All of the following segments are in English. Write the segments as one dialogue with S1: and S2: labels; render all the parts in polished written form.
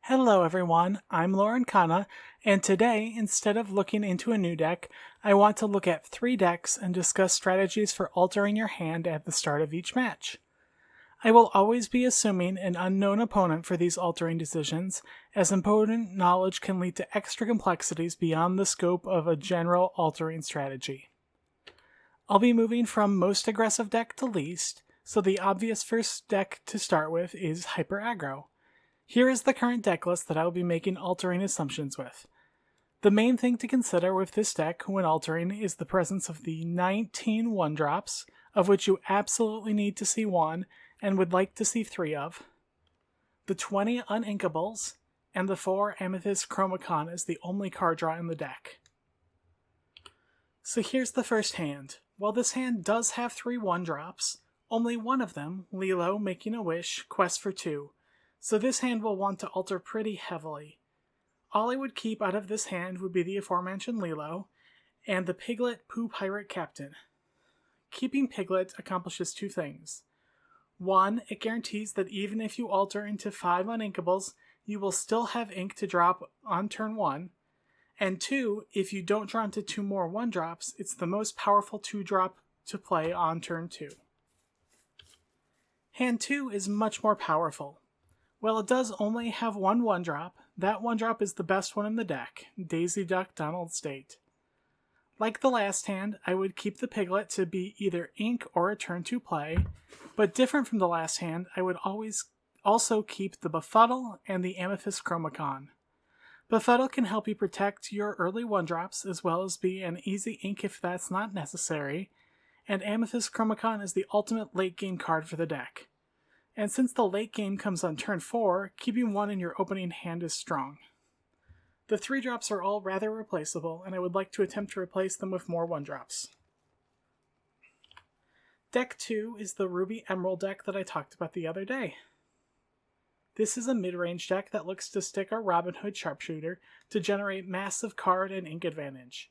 S1: Hello everyone, I'm Lorcana, and today, instead of looking into a new deck, I want to look at 3 decks and discuss strategies for altering your hand at the start of each match. I will always be assuming an unknown opponent for these altering decisions, as opponent knowledge can lead to extra complexities beyond the scope of a general altering strategy. I'll be moving from most aggressive deck to least, so the obvious first deck to start with is Hyper Aggro. Here is the current deck list that I will be making altering assumptions with. The main thing to consider with this deck when altering is the presence of the 19 1-drops, of which you absolutely need to see 1 and would like to see 3 of, the 20 uninkables, and the 4 Amethyst Chromacon as the only card draw in the deck. So here's the first hand. While this hand does have 3 1-drops, only one of them, Lilo, Making a Wish, Quest for 2, so this hand will want to alter pretty heavily. All I would keep out of this hand would be the aforementioned Lilo, and the Piglet Pooh Pirate Captain. Keeping Piglet accomplishes 2 things. 1, it guarantees that even if you alter into 5 uninkables, you will still have ink to drop on turn 1, and 2, if you don't draw into 2 more 1-drops, it's the most powerful 2-drop to play on turn 2. Hand 2 is much more powerful. While it does only have 1 1-drop, that 1-drop is the best one in the deck, Daisy Duck Donald State. Like the last hand, I would keep the Piglet to be either ink or a turn 2 play, but different from the last hand, I would always also keep the Befuddle and the Amethyst Chromacon. Befuddle can help you protect your early 1-drops as well as be an easy ink if that's not necessary, and Amethyst Chromacon is the ultimate late game card for the deck. And since the late game comes on turn 4, keeping 1 in your opening hand is strong. The 3-drops are all rather replaceable, and I would like to attempt to replace them with more 1-drops. Deck 2 is the Ruby Emerald deck that I talked about the other day. This is a mid-range deck that looks to stick our Robin Hood Sharpshooter to generate massive card and ink advantage.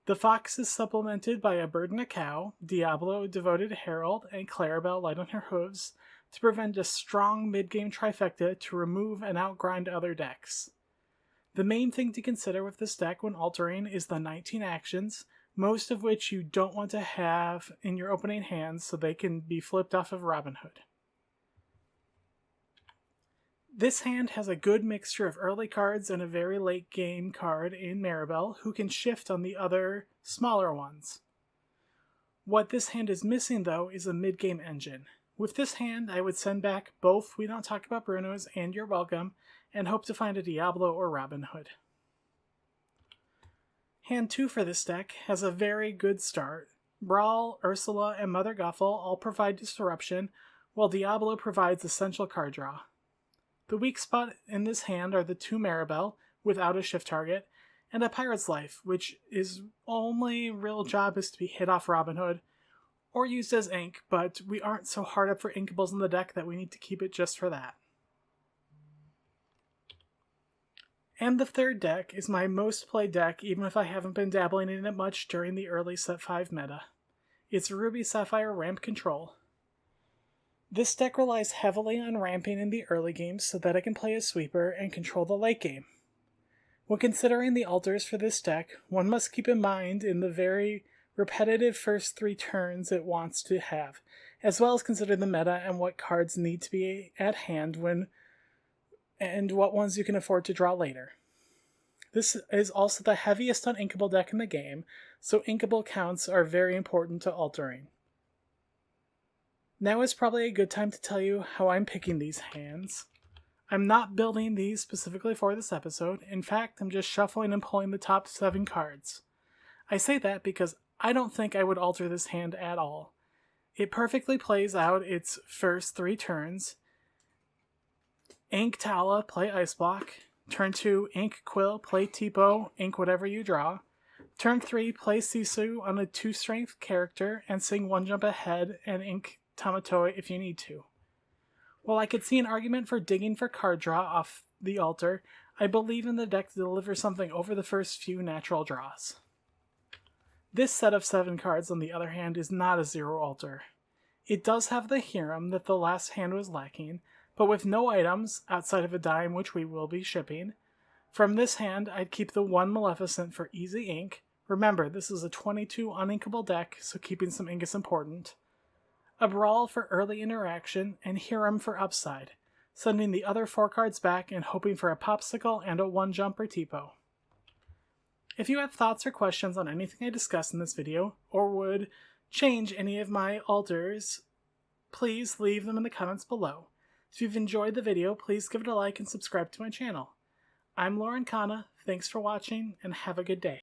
S1: The Fox is supplemented by a Bird and a Cow, Diablo, Devoted Herald, and Clarabelle Light on Her Hooves, to prevent a strong mid-game trifecta to remove and outgrind other decks. The main thing to consider with this deck when altering is the 19 actions, most of which you don't want to have in your opening hands so they can be flipped off of Robin Hood. This hand has a good mixture of early cards and a very late game card in Maribel who can shift on the other smaller ones. What this hand is missing though is a mid-game engine. With this hand, I would send back both We Don't Talk About Bruno's and You're Welcome, and hope to find a Diablo or Robin Hood. Hand 2 for this deck has a very good start. Brawl, Ursula, and Mother Guffle all provide disruption, while Diablo provides essential card draw. The weak spot in this hand are the 2 Maribel, without a shift target, and a Pirate's Life, which is only real job is to be hit off Robin Hood, or used as ink, but we aren't so hard up for inkables in the deck that we need to keep it just for that. And the third deck is my most played deck, even if I haven't been dabbling in it much during the early Set 5 meta. It's Ruby Sapphire Ramp Control. This deck relies heavily on ramping in the early game so that I can play a sweeper and control the late game. When considering the alters for this deck, one must keep in mind in the very repetitive first 3 turns it wants to have, as well as consider the meta and what cards need to be at hand and what ones you can afford to draw later. This is also the heaviest on inkable deck in the game, so inkable counts are very important to altering. Now is probably a good time to tell you how I'm picking these hands. I'm not building these specifically for this episode. In fact, I'm just shuffling and pulling the top 7 cards. I say that because I don't think I would alter this hand at all. It perfectly plays out its first 3 turns. Ink Tala, play Ice Block. Turn 2, Ink Quill, play Tipo, ink whatever you draw. Turn 3, play Sisu on a 2-strength character and sing 1 jump ahead and ink Tamatoy if you need to. While I could see an argument for digging for card draw off the altar, I believe in the deck to deliver something over the first few natural draws. This set of 7 cards, on the other hand, is not a 0 altar. It does have the Hiram that the last hand was lacking, but with no items outside of a dime, which we will be shipping. From this hand, I'd keep the 1 Maleficent for easy ink. Remember, this is a 22 uninkable deck, so keeping some ink is important. A Brawl for early interaction, and Hiram for upside, sending the other 4 cards back and hoping for a Popsicle and a 1-jump or Tipo. If you have thoughts or questions on anything I discussed in this video, or would change any of my alters, please leave them in the comments below. If you've enjoyed the video, please give it a like and subscribe to my channel. I'm Lorcana, thanks for watching, and have a good day.